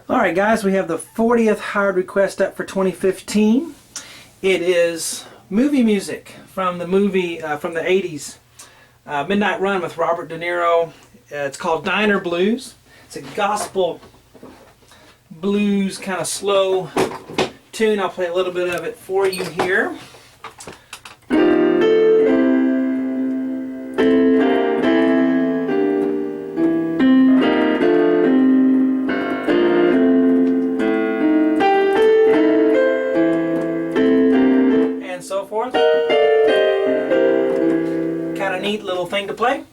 Alright guys, we have the 40th hired request up for 2015. It is movie music from the movie from the 80s, Midnight Run with Robert De Niro. It's called Diner Blues. It's a gospel blues kind of slow tune. I'll play a little bit of it for you here. So forth. Kind of neat little thing to play.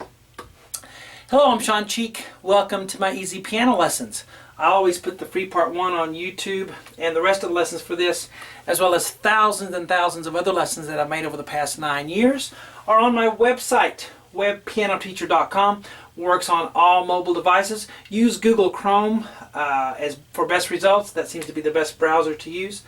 Hello, I'm Sean Cheek. Welcome to my easy piano lessons. I always put the free part 1 on YouTube, and the rest of the lessons for this, as well as thousands and thousands of other lessons that I've made over the past 9 years, are on my website, webpianoteacher.com. Works on all mobile devices. Use Google Chrome for best results. That seems to be the best browser to use.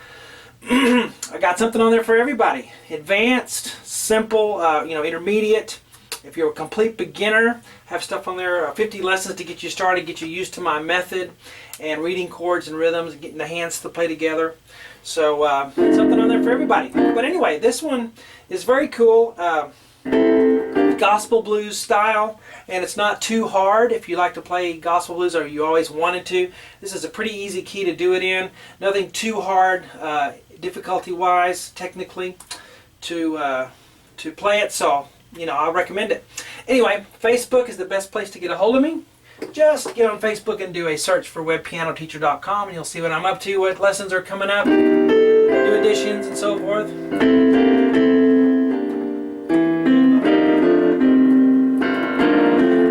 I got something on there for everybody. Advanced, simple, intermediate. If you're a complete beginner, have stuff on there, 50 lessons to get you started, get you used to my method, and reading chords and rhythms, and getting the hands to play together. So, something on there for everybody. But anyway, this one is very cool. Gospel blues style, and it's not too hard if you like to play gospel blues or you always wanted to. This is a pretty easy key to do it in. Nothing too hard difficulty-wise, technically, to play it. So, I recommend it. Anyway, Facebook is the best place to get a hold of me. Just get on Facebook and do a search for webpianoteacher.com, and you'll see what I'm up to, what lessons are coming up, new editions, and so forth.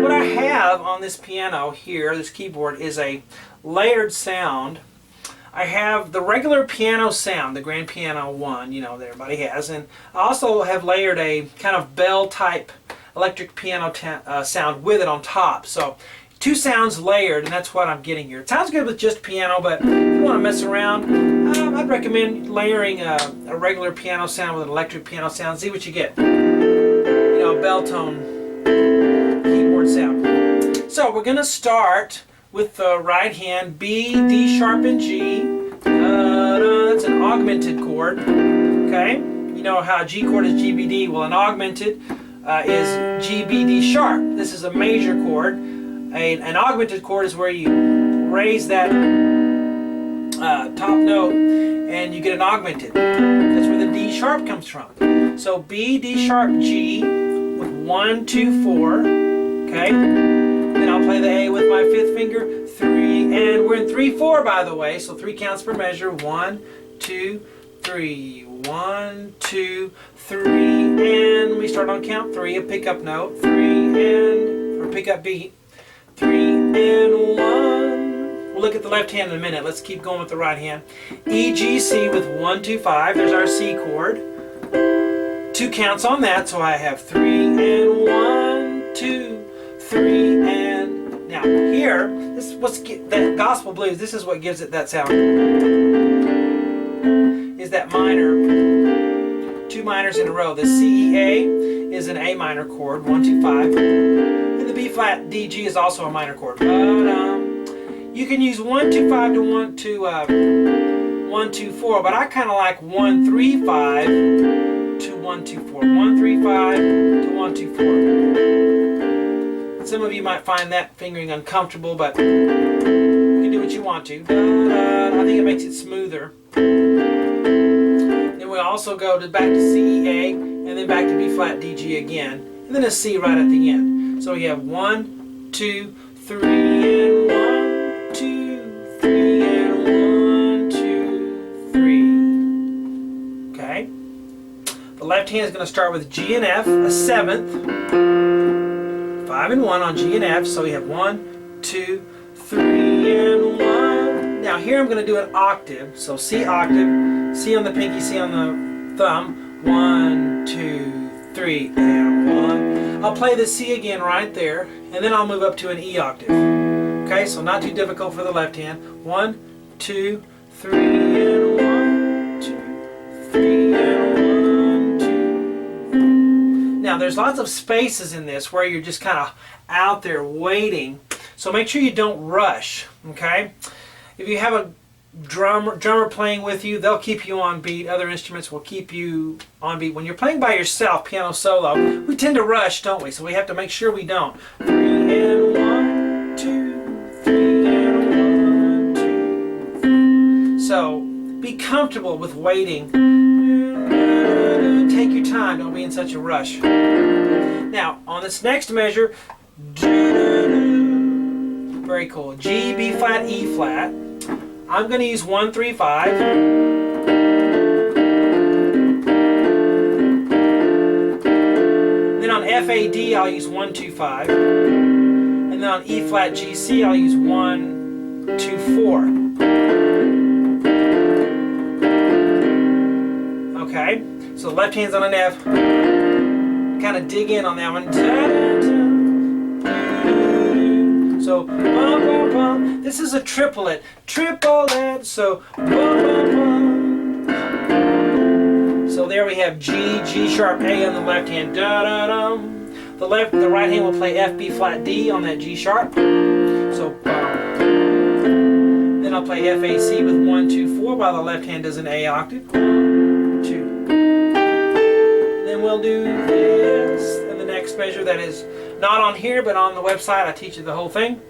What I have on this piano here, this keyboard, is a layered sound. I have the regular piano sound, the grand piano 1, that everybody has, and I also have layered a kind of bell type electric piano sound with it on top. So 2 sounds layered, and that's what I'm getting here. It sounds good with just piano, but if you want to mess around, I'd recommend layering a regular piano sound with an electric piano sound. See what you get. A bell tone keyboard sound. So we're going to start with the right hand, B, D sharp, and G. That's an augmented chord. Okay? You know how a G chord is G, B, D. Well, an augmented is G, B, D sharp. This is a major chord. An augmented chord is where you raise that top note and you get an augmented. That's where the D sharp comes from. So B, D sharp, G with 1, 2, 4. Okay? Then I'll play the A with my 5th finger, 3, and we're in 3/4 by the way, so 3 counts per measure. 1, 2, 3, 1, 2, 3, and we start on count 3, a pickup note, 3 or pickup beat, 3 and 1. We'll look at the left hand in a minute. Let's keep going with the right hand. E, G, C with 1, 2, 5. There's our C chord. 2 counts on that, so I have 3 and 1, 2, 3 and now here, this is what's that gospel blues. This is what gives it that sound. Is that minor, 2 minors in a row. The C, E, A is an A minor chord, 1, 2, 5, and the B flat D, G is also a minor chord. But you can use 1, 2, 5 to 1, 2, 4, but I kind of like 1, 3, 5 to 1, 2, 4. 1, 3, 5 to 1, 2, 4. Some of you might find that fingering uncomfortable, but you can do what you want to. I think it makes it smoother. Then we also go back to C, E, A, and then back to B flat, D, G again, and then a C right at the end. So we have 1, 2, 3, and 1, 2, 3, and 1, 2, 3. Okay. The left hand is going to start with G and F, a 7th. 5 and 1 on G and F, so we have 1, 2, 3, and 1. Now here I'm going to do an octave, so C octave, C on the pinky, C on the thumb, 1, 2, 3, and 1. I'll play the C again right there, and then I'll move up to an E octave. Okay, so not too difficult for the left hand. 1, 2, 3, and 1, 2, 3, and 1, 2. Now there's lots of spaces in this where you're just kind of out there waiting, so make sure you don't rush. Okay, if you have a drummer playing with you, they'll keep you on beat. Other instruments will keep you on beat. When you're playing by yourself, piano solo, we tend to rush, don't we? So we have to make sure we don't. 3 and 1, 2, 3 and 1, 2, 3. So be comfortable with waiting. Take your time. Don't be in such a rush. Now, on this next measure, very cool. G, B flat, E flat. I'm going to use 1, 3, 5. Then on F, A, D, I'll use 1, 2, 5. And then on E flat, G, C, I'll use 1, 2, 4. Okay, so the left hand's on an F. Kind of dig in on that one. So, bum, bum, bum. This is a triplet. Triplet. So, bum, bum, bum. So there we have G, G sharp, A on the left hand. Da, da, dum. The right hand will play F, B flat, D on that G sharp. So, bum. Then I'll play F, A, C with 1, 2, 4 while the left hand does an A octave. 1, 2. Then we'll do this. And the next measure that is not on here, but on the website, I teach you the whole thing.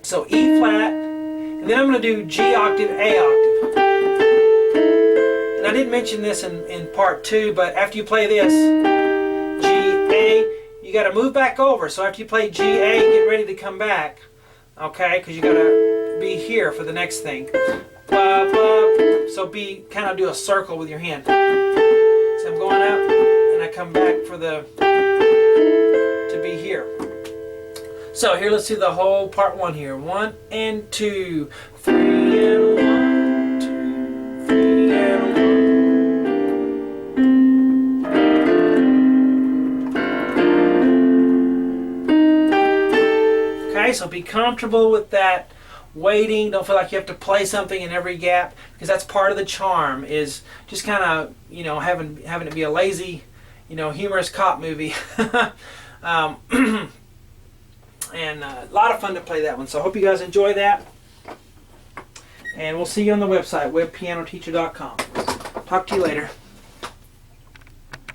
So E flat, and then I'm going to do G octave, A octave. And I didn't mention this in part 2, but after you play this, G, A, you got to move back over. So after you play G, A, get ready to come back, okay? Because you got to be here for the next thing. Blah, blah. So kind of do a circle with your hand. So I'm going up, and I come back for to be here. So here, let's do the whole part 1 here. 1 and 2, 3 and 1, 2, 3 and 1. Okay, so be comfortable with that waiting. Don't feel like you have to play something in every gap, because that's part of the charm, is just kind of, you know, having it be a lazy, you know, humorous cop movie. And a lot of fun to play that one. So I hope you guys enjoy that. And we'll see you on the website, webpianoteacher.com. Talk to you later.